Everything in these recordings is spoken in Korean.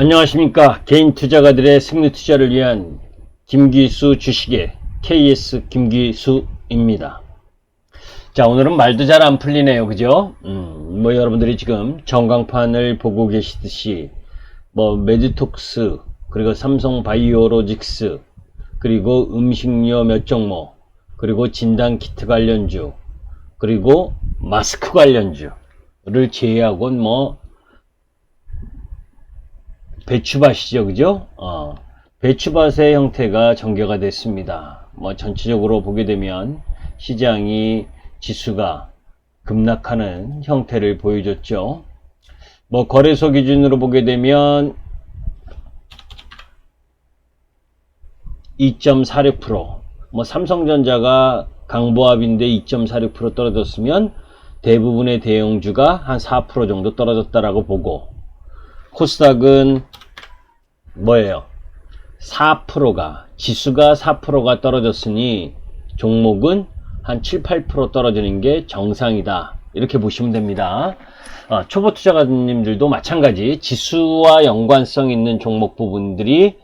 안녕하십니까. 개인 투자가들의 승리 투자를 위한 김기수 주식의 KS 김기수입니다. 자, 오늘은 말도 잘 안 풀리네요. 그죠? 여러분들이 지금 전광판을 보고 계시듯이 메디톡스, 그리고 삼성바이오로직스, 그리고 음식료 몇 종목, 그리고 진단키트 관련주, 그리고 마스크 관련주를 제외하고는 배추밭이죠, 그죠? 배추밭의 형태가 전개가 됐습니다. 전체적으로 보게 되면 시장이 지수가 급락하는 형태를 보여줬죠. 거래소 기준으로 보게 되면 2.46%, 삼성전자가 강보합인데 2.46% 떨어졌으면 대부분의 대형주가 한 4% 정도 떨어졌다라고 보고, 코스닥은 뭐예요? 4%가, 지수가 4%가 떨어졌으니 종목은 한 7, 8% 떨어지는 게 정상이다, 이렇게 보시면 됩니다. 초보 투자가님들도 마찬가지, 지수와 연관성 있는 종목 부분들이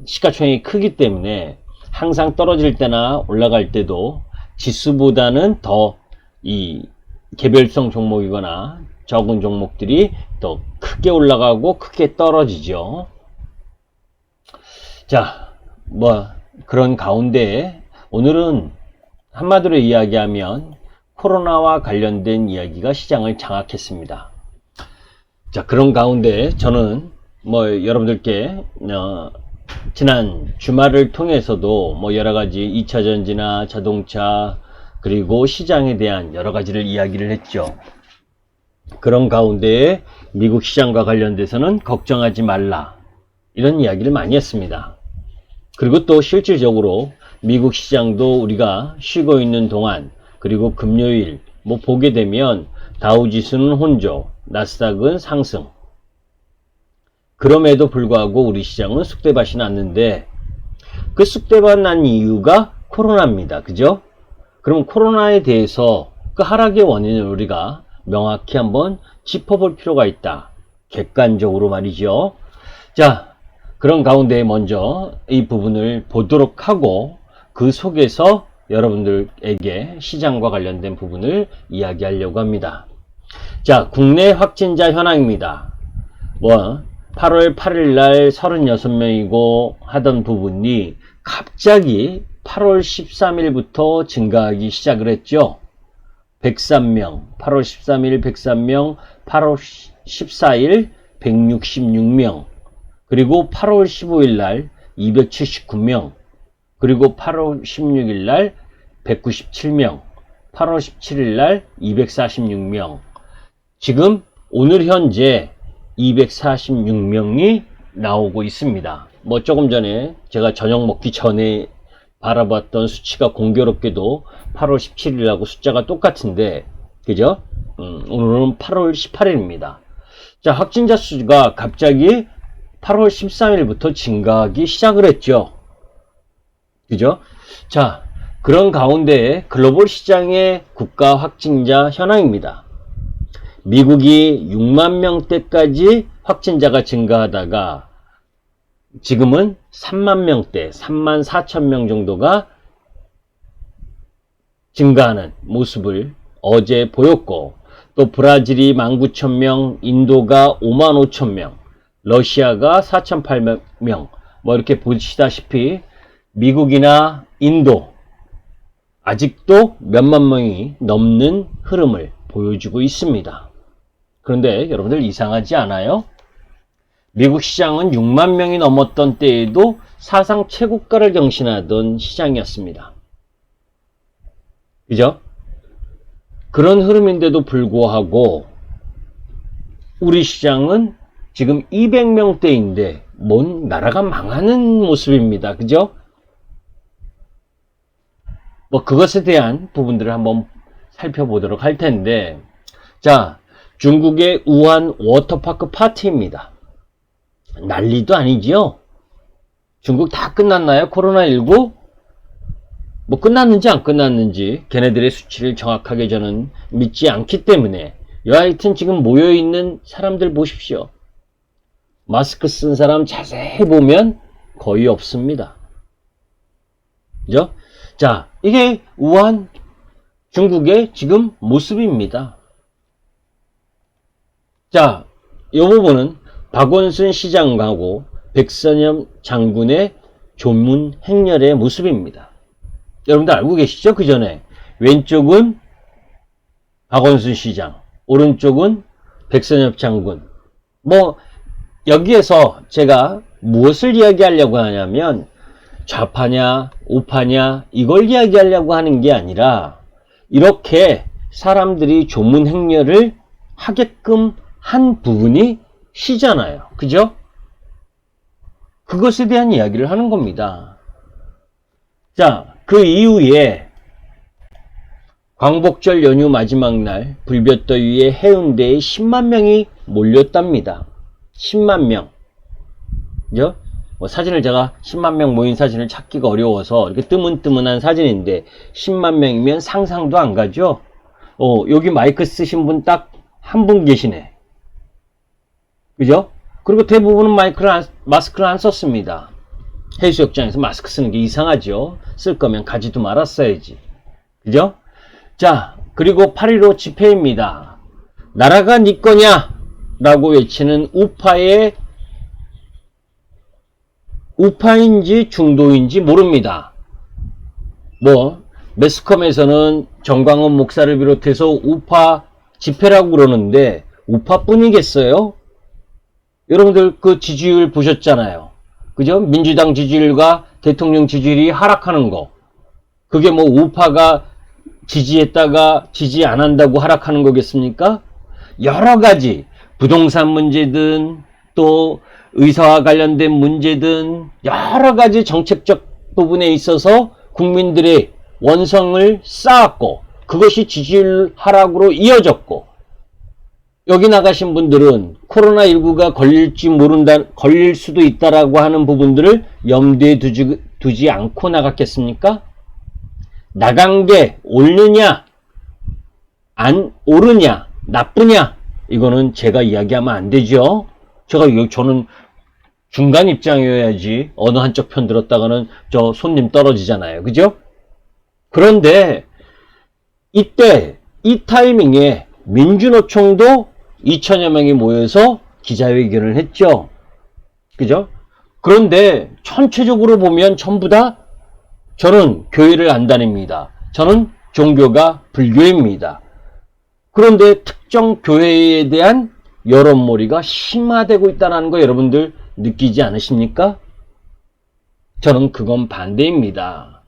시가총액이 크기 때문에 항상 떨어질 때나 올라갈 때도 지수보다는 더 이 개별성 종목이거나 적은 종목들이 더 크게 올라가고 크게 떨어지죠. 자, 그런 가운데 오늘은 한마디로 이야기하면 코로나와 관련된 이야기가 시장을 장악했습니다. 자, 그런 가운데 저는 여러분들께 지난 주말을 통해서도 여러가지 2차전지나 자동차, 그리고 시장에 대한 여러가지를 이야기를 했죠. 그런 가운데 미국 시장과 관련돼서는 걱정하지 말라, 이런 이야기를 많이 했습니다. 그리고 또 실질적으로 미국 시장도 우리가 쉬고 있는 동안, 그리고 금요일 보게 되면 다우지수는 혼조, 나스닥은 상승. 그럼에도 불구하고 우리 시장은 쑥대밭이 났는데, 그 쑥대밭 난 이유가 코로나입니다. 그죠? 그럼 코로나에 대해서 그 하락의 원인을 우리가 명확히 한번 짚어볼 필요가 있다, 객관적으로 말이죠. 자, 그런 가운데 먼저 이 부분을 보도록 하고, 그 속에서 여러분들에게 시장과 관련된 부분을 이야기하려고 합니다. 자, 국내 확진자 현황입니다. 8월 8일 날 36명이고 하던 부분이 갑자기 8월 13일부터 증가하기 시작을 했죠. 103명, 8월 13일 103명, 8월 14일 166명, 그리고 8월 15일 날 279명, 그리고 8월 16일 날 197명, 8월 17일 날 246명, 지금 오늘 현재 246명이 나오고 있습니다. 조금 전에 제가 저녁 먹기 전에 바라봤던 수치가 공교롭게도 8월 17일하고 숫자가 똑같은데, 그죠? 오늘은 8월 18일입니다. 자, 확진자 수가 갑자기 8월 13일부터 증가하기 시작을 했죠. 그죠? 자, 그런 가운데 글로벌 시장의 국가 확진자 현황입니다. 미국이 6만 명대까지 확진자가 증가하다가 지금은 3만 명대, 3만 4천 명 정도가 증가하는 모습을 어제 보였고, 또 브라질이 19,000명, 인도가 55,000명, 러시아가 4,800명, 이렇게 보시다시피 미국이나 인도 아직도 몇만 명이 넘는 흐름을 보여주고 있습니다. 그런데 여러분들 이상하지 않아요? 미국 시장은 6만 명이 넘었던 때에도 사상 최고가를 경신하던 시장이었습니다. 그죠? 그런 흐름인데도 불구하고 우리 시장은 지금 200명대인데 나라가 망하는 모습입니다. 그죠? 그것에 대한 부분들을 한번 살펴보도록 할 텐데, 자, 중국의 우한 워터파크 파티입니다. 난리도 아니지요? 중국 다 끝났나요? 코로나19? 끝났는지 안 끝났는지 걔네들의 수치를 정확하게 저는 믿지 않기 때문에, 여하튼 지금 모여있는 사람들 보십시오. 마스크 쓴 사람 자세히 보면 거의 없습니다. 그죠? 자, 이게 우한 중국의 지금 모습입니다. 자, 이 부분은 박원순 시장하고 백선엽 장군의 조문 행렬의 모습입니다. 여러분들 알고 계시죠? 그 전에 왼쪽은 박원순 시장, 오른쪽은 백선엽 장군. 뭐 여기에서 제가 무엇을 이야기하려고 하냐면 좌파냐 우파냐 이걸 이야기하려고 하는 게 아니라 이렇게 사람들이 조문 행렬을 하게끔 한 부분이 시잖아요. 그죠? 그것에 대한 이야기를 하는 겁니다. 자, 그 이후에 광복절 연휴 마지막 날 불볕더위에 해운대에 10만 명이 몰렸답니다. 10만 명. 그죠? 뭐 사진을 제가 10만 명 모인 사진을 찾기가 어려워서 이렇게 뜨문뜨문한 사진인데 10만 명이면 상상도 안 가죠? 여기 마이크 쓰신 분 딱 한 분 계시네. 그죠? 그리고 대부분은 마스크를 안 썼습니다. 해수욕장에서 마스크 쓰는 게 이상하죠? 쓸 거면 가지도 말았어야지. 그죠? 자, 그리고 8.15 집회입니다. 나라가 네 거냐? 라고 외치는 우파인지 중도인지 모릅니다. 뭐 매스컴에서는 정광훈 목사를 비롯해서 우파 집회라고 그러는데 우파뿐이겠어요? 여러분들 그 지지율 보셨잖아요. 그죠? 민주당 지지율과 대통령 지지율이 하락하는 거. 그게 뭐 우파가 지지했다가 지지 안 한다고 하락하는 거겠습니까? 여러 가지 부동산 문제든 또 의사와 관련된 문제든 여러 가지 정책적 부분에 있어서 국민들의 원성을 쌓았고 그것이 지지율 하락으로 이어졌고 여기 나가신 분들은 코로나19가 걸릴 수도 있다라고 하는 부분들을 염두에 두지 않고 나갔겠습니까? 나간 게 옳느냐, 안 옳으냐, 나쁘냐, 이거는 제가 이야기하면 안 되죠. 저는 중간 입장이어야지 어느 한쪽 편 들었다가는 저 손님 떨어지잖아요. 그죠? 그런데 이때 이 타이밍에 민주노총도 2천여 명이 모여서 기자회견을 했죠. 그죠? 그런데 전체적으로 보면 전부 다 저는 교회를 안 다닙니다. 저는 종교가 불교입니다. 그런데 특정 교회에 대한 여론몰이가 심화되고 있다는 거 여러분들 느끼지 않으십니까? 저는 그건 반대입니다.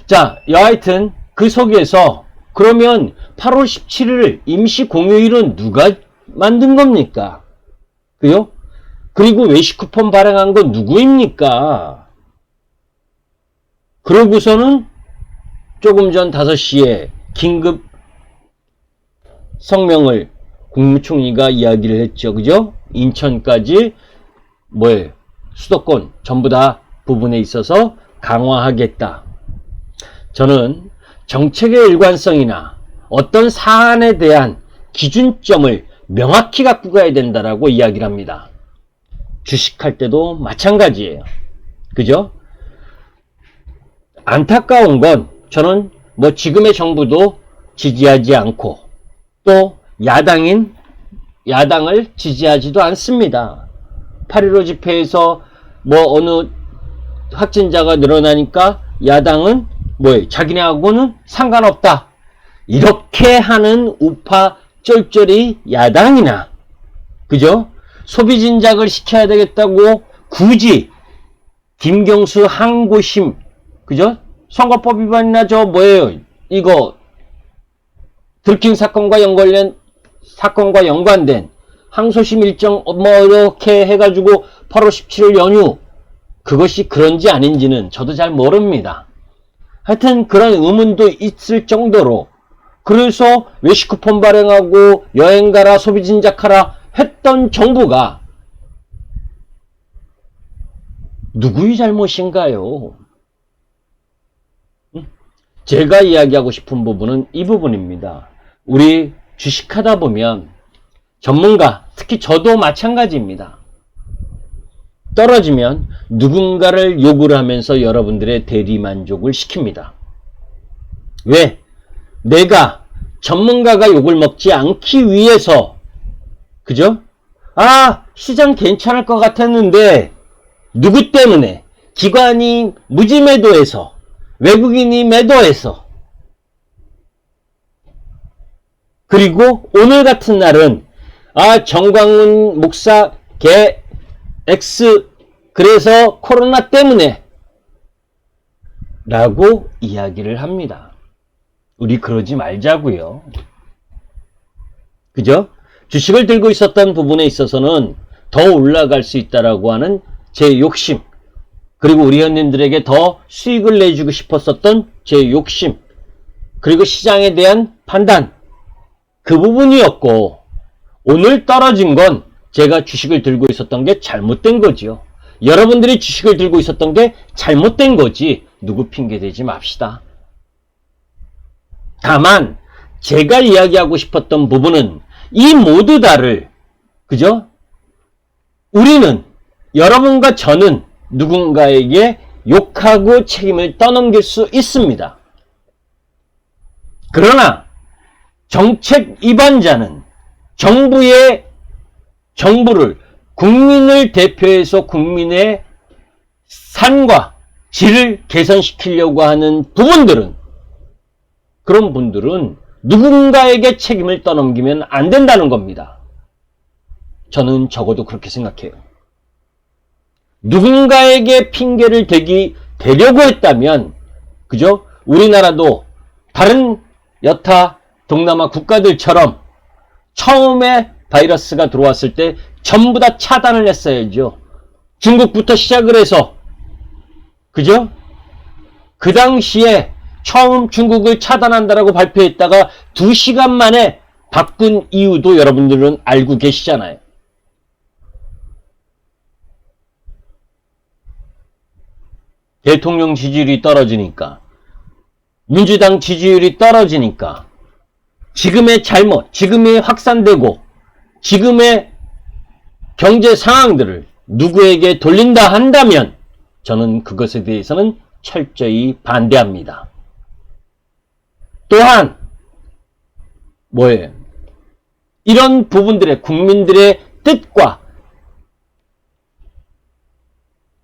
자, 여하튼 그 속에서 그러면 8월 17일 임시 공휴일은 누가 만든 겁니까? 그요? 그리고 외식 쿠폰 발행한 건 누구입니까? 그러고서는 조금 전 5시에 긴급 성명을 국무총리가 이야기를 했죠. 그죠? 인천까지 수도권 전부 다 부분에 있어서 강화하겠다. 저는 정책의 일관성이나 어떤 사안에 대한 기준점을 명확히 갖고 가야 된다라고 이야기를 합니다. 주식할 때도 마찬가지예요. 그죠? 안타까운 건 저는 지금의 정부도 지지하지 않고 또 야당을 지지하지도 않습니다. 8.15 집회에서 어느 확진자가 늘어나니까 야당은 자기네하고는 상관없다. 이렇게 하는 우파 쫄쫄이 야당이나, 그죠? 소비 진작을 시켜야 되겠다고 굳이 김경수 항고심, 그죠? 선거법 위반이나 이거 들킨 사건과 연관된 항소심 일정 이렇게 해가지고 8월 17일 연휴, 그것이 그런지 아닌지는 저도 잘 모릅니다. 하여튼 그런 의문도 있을 정도로, 그래서 외식 쿠폰 발행하고 여행 가라, 소비 진작하라 했던 정부가 누구의 잘못인가요? 제가 이야기하고 싶은 부분은 이 부분입니다. 우리 주식하다 보면 전문가, 특히 저도 마찬가지입니다. 떨어지면 누군가를 욕을 하면서 여러분들의 대리만족을 시킵니다. 왜? 내가 전문가가 욕을 먹지 않기 위해서, 그죠? 아, 시장 괜찮을 것 같았는데 누구 때문에? 기관이 무지 매도해서, 외국인이 매도해서, 그리고 오늘 같은 날은 아, 정광훈 목사 개 X 그래서 코로나 때문에 라고 이야기를 합니다. 우리 그러지 말자고요. 그죠? 주식을 들고 있었던 부분에 있어서는 더 올라갈 수 있다라고 하는 제 욕심, 그리고 우리 회원님들에게 더 수익을 내주고 싶었었던 제 욕심, 그리고 시장에 대한 판단, 그 부분이었고, 오늘 떨어진 건 제가 주식을 들고 있었던 게 잘못된 거지요. 여러분들이 주식을 들고 있었던 게 잘못된 거지 누구 핑계 대지 맙시다. 다만 제가 이야기하고 싶었던 부분은 이 모두 다를, 그죠? 우리는, 여러분과 저는 누군가에게 욕하고 책임을 떠넘길 수 있습니다. 그러나 정책 위반자는 정부를, 국민을 대표해서 국민의 삶과 질을 개선시키려고 하는 부분들은, 그런 분들은 누군가에게 책임을 떠넘기면 안 된다는 겁니다. 저는 적어도 그렇게 생각해요. 누군가에게 핑계를 대려고 했다면, 그죠? 우리나라도 다른 여타 동남아 국가들처럼 처음에 바이러스가 들어왔을 때 전부 다 차단을 했어야죠. 중국부터 시작을 해서, 그죠? 그 당시에 처음 중국을 차단한다라고 발표했다가 2시간 만에 바꾼 이유도 여러분들은 알고 계시잖아요. 대통령 지지율이 떨어지니까, 민주당 지지율이 떨어지니까, 지금의 잘못, 지금의 확산되고 지금의 경제 상황들을 누구에게 돌린다 한다면 저는 그것에 대해서는 철저히 반대합니다. 또한 뭐예요? 이런 부분들의 국민들의 뜻과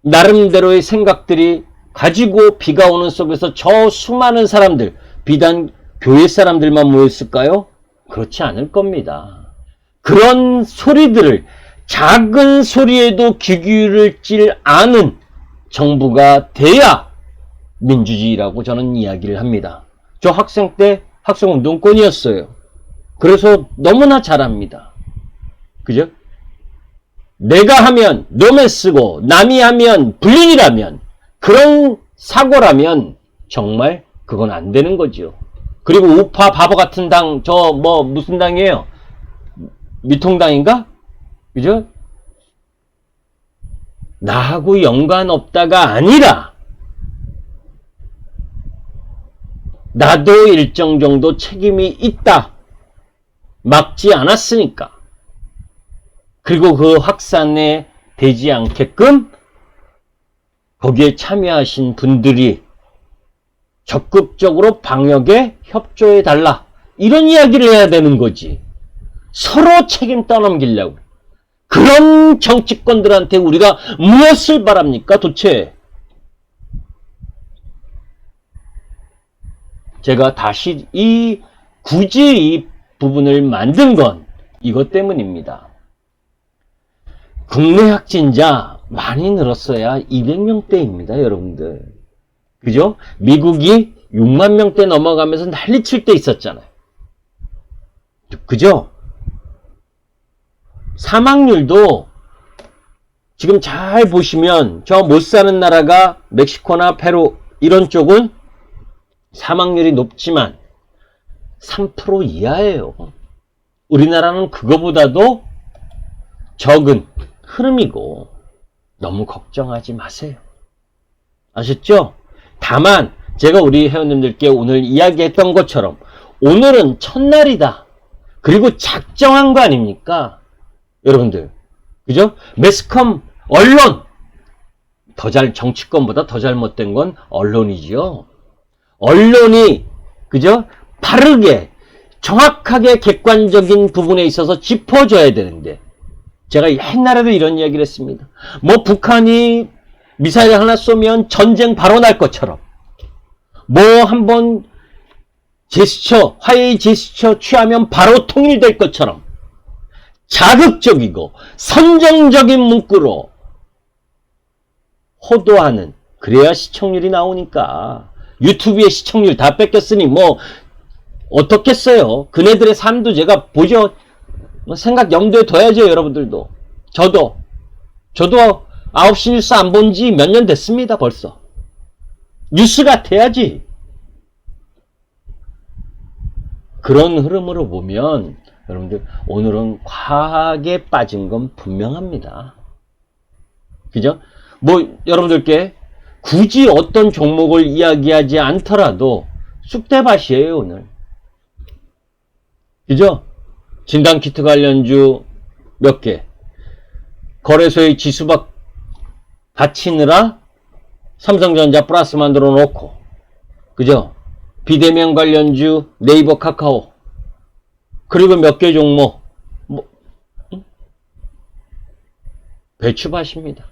나름대로의 생각들이 가지고 비가 오는 속에서 저 수많은 사람들, 비단 교회 사람들만 모였을까요? 그렇지 않을 겁니다. 그런 소리들을, 작은 소리에도 귀 기울일 줄 아는 정부가 돼야 민주주의라고 저는 이야기를 합니다. 저 학생 때 학생운동권이었어요. 그래서 너무나 잘합니다. 그죠? 내가 하면 노매 쓰고 남이 하면 불륜이라면, 그런 사고라면 정말 그건 안 되는 거지요. 그리고 우파 바보 같은 당, 저 무슨 당이에요? 미통당인가? 그죠? 나하고 연관 없다가 아니라 나도 일정 정도 책임이 있다. 막지 않았으니까. 그리고 그 확산에 되지 않게끔 거기에 참여하신 분들이 적극적으로 방역에 협조해 달라, 이런 이야기를 해야 되는 거지. 서로 책임 떠넘기려고. 그런 정치권들한테 우리가 무엇을 바랍니까 도대체? 제가 다시 굳이 이 부분을 만든 건 이것 때문입니다. 국내 확진자 많이 늘었어야 200명대입니다 여러분들. 그죠? 미국이 6만 명대 넘어가면서 난리칠 때 있었잖아요. 그죠? 사망률도 지금 잘 보시면 저 못 사는 나라가 멕시코나 페루 이런 쪽은 사망률이 높지만 3% 이하예요. 우리나라는 그거보다도 적은 흐름이고 너무 걱정하지 마세요. 아셨죠? 다만 제가 우리 회원님들께 오늘 이야기했던 것처럼 오늘은 첫날이다. 그리고 작정한 거 아닙니까? 여러분들. 그죠? 매스컴, 언론, 정치권보다 더 잘못된 건 언론이지요. 언론이, 그죠? 바르게, 정확하게 객관적인 부분에 있어서 짚어줘야 되는데, 제가 옛날에도 이런 이야기를 했습니다. 뭐 북한이 미사일 하나 쏘면 전쟁 바로 날 것처럼, 뭐 한번 화해의 제스처 취하면 바로 통일될 것처럼 자극적이고 선정적인 문구로 호도하는, 그래야 시청률이 나오니까. 유튜브에 시청률 다 뺏겼으니 뭐 어떻겠어요. 그네들의 삶도 제가 보죠. 생각 염두에 둬야죠. 여러분들도. 저도 9시 뉴스 안 본 지 몇 년 됐습니다. 벌써. 뉴스 같아야지. 그런 흐름으로 보면 여러분들 오늘은 과하게 빠진 건 분명합니다. 그죠? 뭐 여러분들께 굳이 어떤 종목을 이야기하지 않더라도 쑥대밭이에요 오늘. 그죠? 진단키트 관련주 몇 개, 거래소의 지수박 받치느라 삼성전자 플러스 만들어 놓고, 그죠? 비대면 관련주 네이버 카카오, 그리고 몇 개 종목, 배추밭입니다.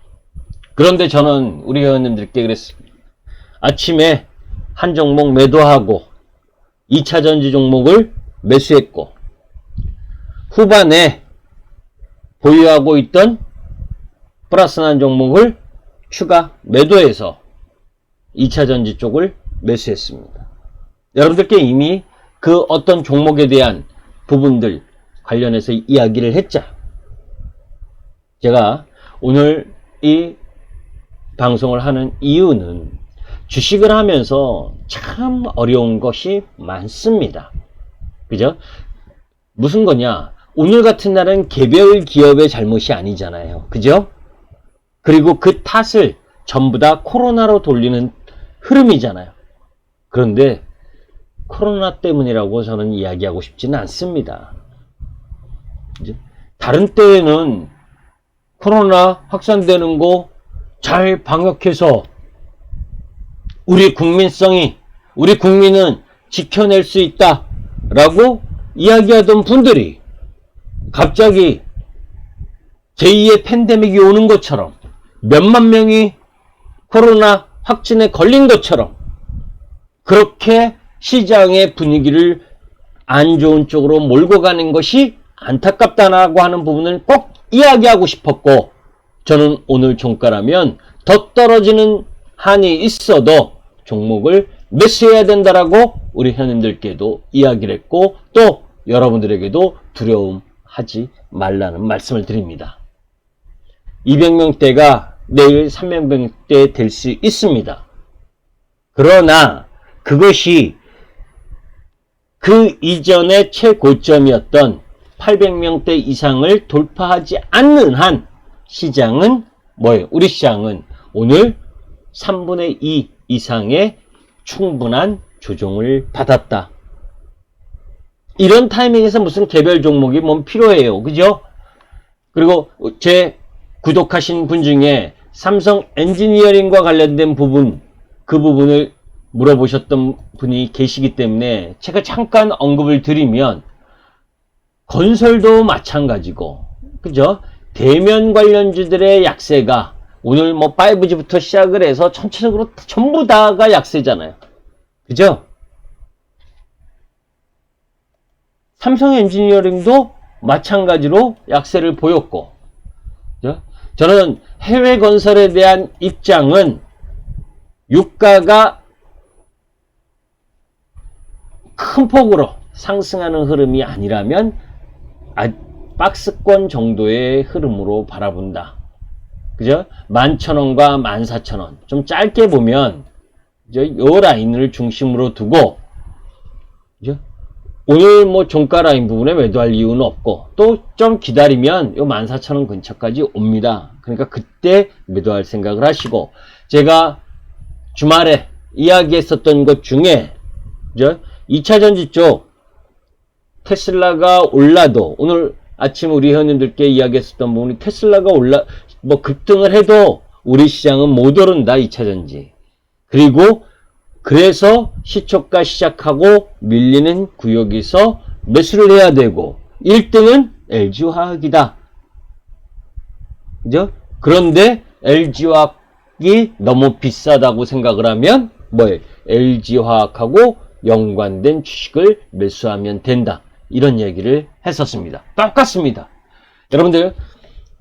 그런데 저는 우리 회원님들께 그랬습니다. 아침에 한 종목 매도하고 2차 전지 종목을 매수했고, 후반에 보유하고 있던 플러스 난 종목을 추가 매도해서 2차 전지 쪽을 매수했습니다. 여러분들께 이미 그 어떤 종목에 대한 부분들 관련해서 이야기를 했죠. 제가 오늘 이 방송을 하는 이유는 주식을 하면서 참 어려운 것이 많습니다. 그죠? 무슨 거냐? 오늘 같은 날은 개별 기업의 잘못이 아니잖아요. 그죠? 그리고 그 탓을 전부 다 코로나로 돌리는 흐름이잖아요. 그런데 코로나 때문이라고 저는 이야기하고 싶지는 않습니다. 다른 때에는 코로나 확산되는 거 잘 방역해서 우리 국민은 지켜낼 수 있다 라고 이야기하던 분들이 갑자기 제2의 팬데믹이 오는 것처럼, 몇만 명이 코로나 확진에 걸린 것처럼 그렇게 시장의 분위기를 안 좋은 쪽으로 몰고 가는 것이 안타깝다라고 하는 부분을 꼭 이야기하고 싶었고, 저는 오늘 종가라면 더 떨어지는 한이 있어도 종목을 매수해야 된다라고 우리 회원님들께도 이야기를 했고, 또 여러분들에게도 두려움하지 말라는 말씀을 드립니다. 200명대가 내일 300명대 될 수 있습니다. 그러나 그것이 그 이전의 최고점이었던 800명대 이상을 돌파하지 않는 한 시장은 뭐예요? 우리 시장은 오늘 3분의 2 이상의 충분한 조정을 받았다. 이런 타이밍에서 무슨 개별 종목이 뭔 필요해요. 그죠? 그리고 제 구독하신 분 중에 삼성 엔지니어링과 관련된 부분, 그 부분을 물어보셨던 분이 계시기 때문에 제가 잠깐 언급을 드리면, 건설도 마찬가지고, 그죠? 대면 관련주들의 약세가 오늘 뭐 5G부터 시작을 해서 전체적으로 전부 다가 약세잖아요. 그죠? 삼성 엔지니어링도 마찬가지로 약세를 보였고, 그죠? 저는 해외 건설에 대한 입장은 유가가 큰 폭으로 상승하는 흐름이 아니라면 박스권 정도의 흐름으로 바라본다. 그죠? 11,000원과 14,000원. 좀 짧게 보면, 요 라인을 중심으로 두고, 그죠? 오늘 뭐 종가 라인 부분에 매도할 이유는 없고, 또 좀 기다리면 요 14,000원 근처까지 옵니다. 그러니까 그때 매도할 생각을 하시고, 제가 주말에 이야기했었던 것 중에, 그죠? 2차 전지 쪽, 테슬라가 올라도, 오늘 아침 우리 회원님들께 이야기했었던 부분이 테슬라가 급등을 해도 우리 시장은 못 오른다. 2차전지. 그리고 그래서 시초가 시작하고 밀리는 구역에서 매수를 해야 되고 1등은 LG화학이다. 그죠? 그런데 LG화학이 너무 비싸다고 생각을 하면 뭐예요? LG화학하고 연관된 주식을 매수하면 된다. 이런 얘기를 했었습니다. 똑같습니다. 여러분들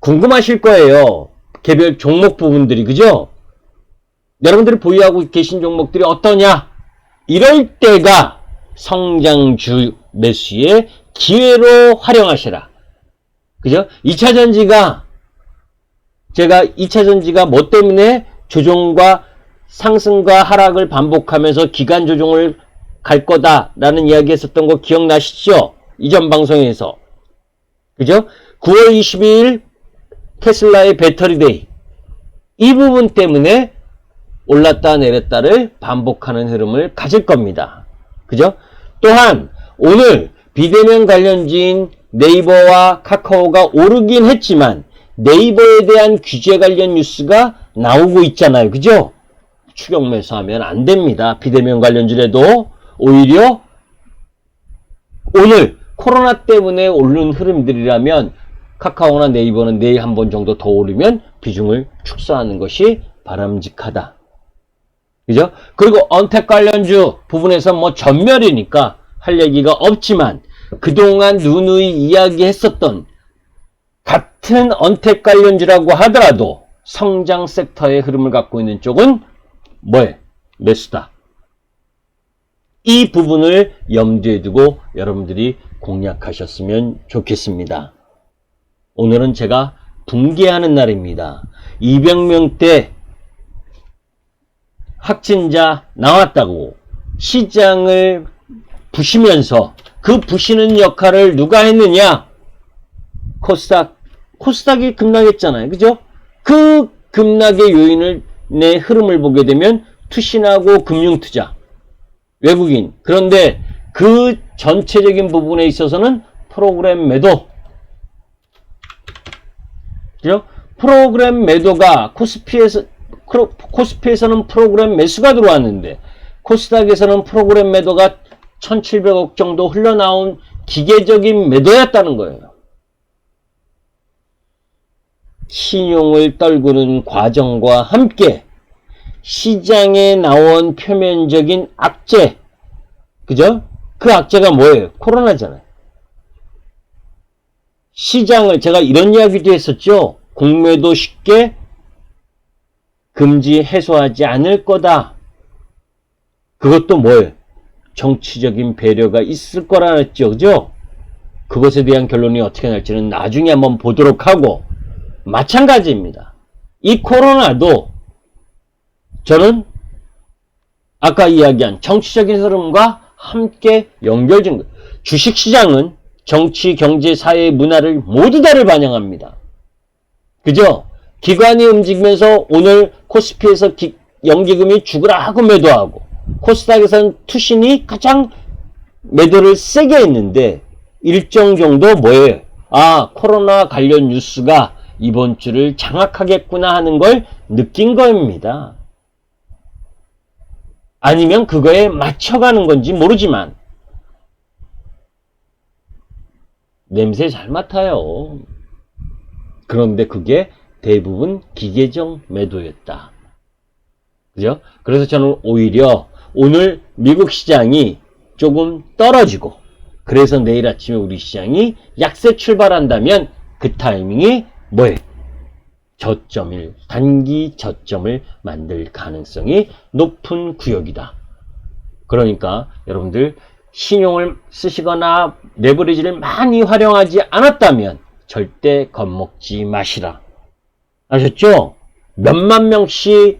궁금하실 거예요. 개별 종목 부분들이, 그죠? 여러분들이 보유하고 계신 종목들이 어떠냐? 이럴 때가 성장주 매수의 기회로 활용하시라. 그죠? 2차전지가 제가 2차전지가 뭐 때문에 조정과 상승과 하락을 반복하면서 기간 조정을 갈 거다라는 이야기 했었던 거 기억나시죠? 이전 방송에서. 그죠? 9월 22일 테슬라의 배터리데이. 이 부분 때문에 올랐다 내렸다를 반복하는 흐름을 가질 겁니다. 그죠? 또한 오늘 비대면 관련주인 네이버와 카카오가 오르긴 했지만 네이버에 대한 규제 관련 뉴스가 나오고 있잖아요. 그죠? 추격 매수하면 안 됩니다. 비대면 관련주라도 오히려 오늘 코로나 때문에 오른 흐름들이라면 카카오나 네이버는 내일 한 번 정도 더 오르면 비중을 축소하는 것이 바람직하다. 그죠? 그리고 언택 관련주 부분에서 뭐 전멸이니까 할 얘기가 없지만 그동안 누누이 이야기했었던 같은 언택 관련주라고 하더라도 성장 섹터의 흐름을 갖고 있는 쪽은 뭐예요? 매수다. 이 부분을 염두에 두고 여러분들이 공략하셨으면 좋겠습니다. 오늘은 제가 붕괴하는 날입니다. 200명대 확진자 나왔다고 시장을 부시면서 그 부시는 역할을 누가 했느냐? 코스닥이 급락했잖아요. 그죠? 그 급락의 요인을 내 흐름을 보게 되면 투신하고 금융투자, 외국인. 그런데 그 전체적인 부분에 있어서는 프로그램 매도. 그죠? 프로그램 매도가 코스피에서는 프로그램 매수가 들어왔는데 코스닥에서는 프로그램 매도가 1700억 정도 흘러나온 기계적인 매도였다는 거예요. 신용을 떨구는 과정과 함께 시장에 나온 표면적인 악재, 그죠? 그 악재가 뭐예요? 코로나잖아요. 시장을 제가 이런 이야기도 했었죠. 공매도 쉽게 금지 해소하지 않을 거다. 그것도 뭐예요? 정치적인 배려가 있을 거라 했죠. 그죠? 그것에 대한 결론이 어떻게 날지는 나중에 한번 보도록 하고, 마찬가지입니다. 이 코로나도 저는 아까 이야기한 정치적인 흐름과 함께 연결된 거예요. 주식시장은 정치, 경제, 사회, 문화를 모두 다를 반영합니다. 그죠? 기관이 움직이면서 오늘 코스피에서 연기금이 죽으라 하고 매도하고 코스닥에서는 투신이 가장 매도를 세게 했는데 일정 정도 뭐예요? 아, 코로나 관련 뉴스가 이번 주를 장악하겠구나 하는 걸 느낀 겁니다. 아니면 그거에 맞춰가는 건지 모르지만 냄새 잘 맡아요. 그런데 그게 대부분 기계적 매도였다. 그죠? 그래서 저는 오히려 오늘 미국 시장이 조금 떨어지고 그래서 내일 아침에 우리 시장이 약세 출발한다면 그 타이밍이 뭐예요? 저점일, 단기 저점을 만들 가능성이 높은 구역이다. 그러니까 여러분들 신용을 쓰시거나 레버리지를 많이 활용하지 않았다면 절대 겁먹지 마시라. 아셨죠? 몇만 명씩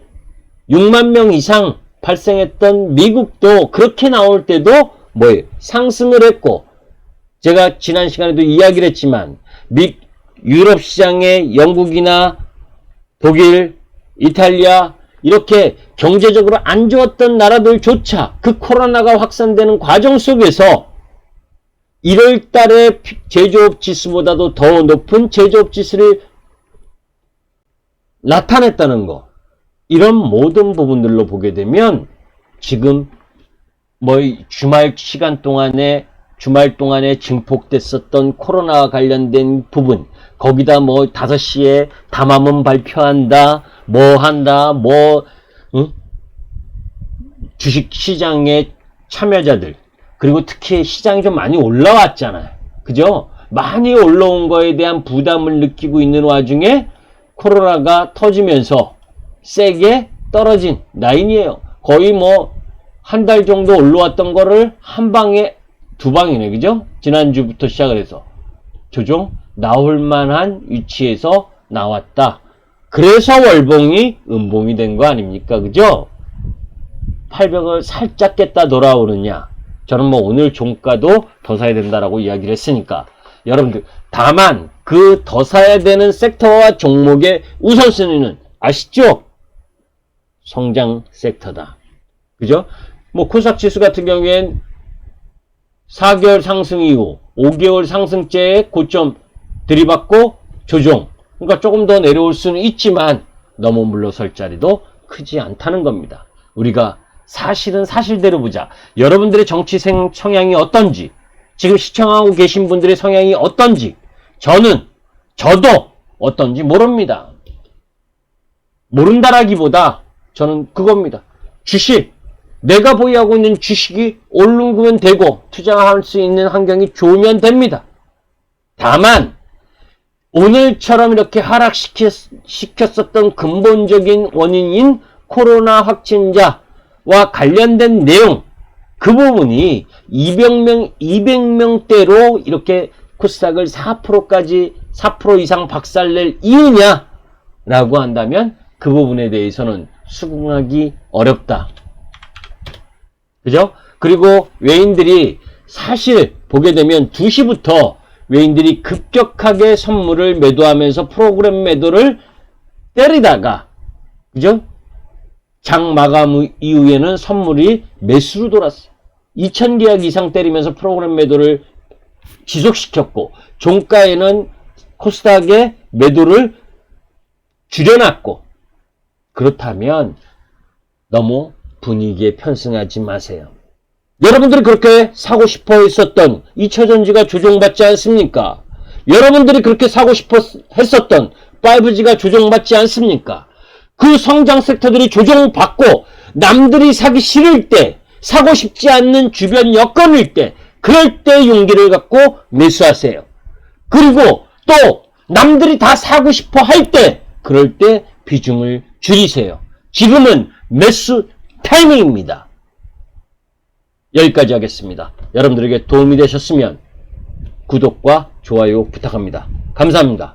6만 명 이상 발생했던 미국도 그렇게 나올 때도 뭐예요? 상승을 했고 제가 지난 시간에도 이야기를 했지만 유럽 시장의 영국이나 독일, 이탈리아 이렇게 경제적으로 안 좋았던 나라들조차 그 코로나가 확산되는 과정 속에서 1월 달에 제조업 지수보다도 더 높은 제조업 지수를 나타냈다는 거. 이런 모든 부분들로 보게 되면 지금 뭐 주말 동안에 증폭됐었던 코로나와 관련된 부분, 거기다 뭐 5시에 담화문 발표한다, 뭐 한다, 주식시장의 참여자들, 그리고 특히 시장이 좀 많이 올라왔잖아요. 그죠? 많이 올라온 거에 대한 부담을 느끼고 있는 와중에 코로나가 터지면서 세게 떨어진 라인이에요. 거의 뭐 한 달 정도 올라왔던 거를 한 방에, 두 방이네. 그죠? 지난주부터 시작을 해서 조정 나올 만한 위치에서 나왔다. 그래서 월봉이 음봉이 된 거 아닙니까? 그죠? 800을 살짝 깼다 돌아오느냐. 저는 뭐 오늘 종가도 더 사야 된다라고 이야기를 했으니까 여러분들, 다만 그 더 사야 되는 섹터와 종목의 우선순위는 아시죠? 성장 섹터다. 그죠? 뭐 코스닥 지수 같은 경우엔 4개월 상승 이후 5개월 상승째에 고점 들이받고 조정. 그러니까 조금 더 내려올 수는 있지만 너무 물러설 자리도 크지 않다는 겁니다. 우리가 사실은 사실대로 보자. 여러분들의 정치 성향이 어떤지, 지금 시청하고 계신 분들의 성향이 어떤지, 저도 어떤지 모릅니다. 모른다라기보다 저는 그겁니다. 주식, 내가 보유하고 있는 주식이 오르면 되고 투자할 수 있는 환경이 좋으면 됩니다. 다만 오늘처럼 이렇게 하락시켰었던 근본적인 원인인 코로나 확진자와 관련된 내용, 그 부분이 200명대로 이렇게 코스닥을 4% 이상 박살낼 이유냐라고 한다면 그 부분에 대해서는 수긍하기 어렵다. 그죠? 그리고 외인들이 사실 보게 되면 2시부터 외인들이 급격하게 선물을 매도하면서 프로그램 매도를 때리다가, 그죠? 장 마감 이후에는 선물이 매수로 돌았어요. 2000계약 이상 때리면서 프로그램 매도를 지속시켰고, 종가에는 코스닥의 매도를 줄여놨고, 그렇다면 너무 분위기에 편승하지 마세요. 여러분들이 그렇게 사고 싶어 했었던 2차전지가 조정받지 않습니까? 여러분들이 그렇게 사고 싶어 했었던 5G가 조정받지 않습니까? 그 성장 섹터들이 조정받고 남들이 사기 싫을 때, 사고 싶지 않는 주변 여건일 때, 그럴 때 용기를 갖고 매수하세요. 그리고 또 남들이 다 사고 싶어 할 때, 그럴 때 비중을 줄이세요. 지금은 매수 타이밍입니다. 여기까지 하겠습니다. 여러분들에게 도움이 되셨으면 구독과 좋아요 부탁합니다. 감사합니다.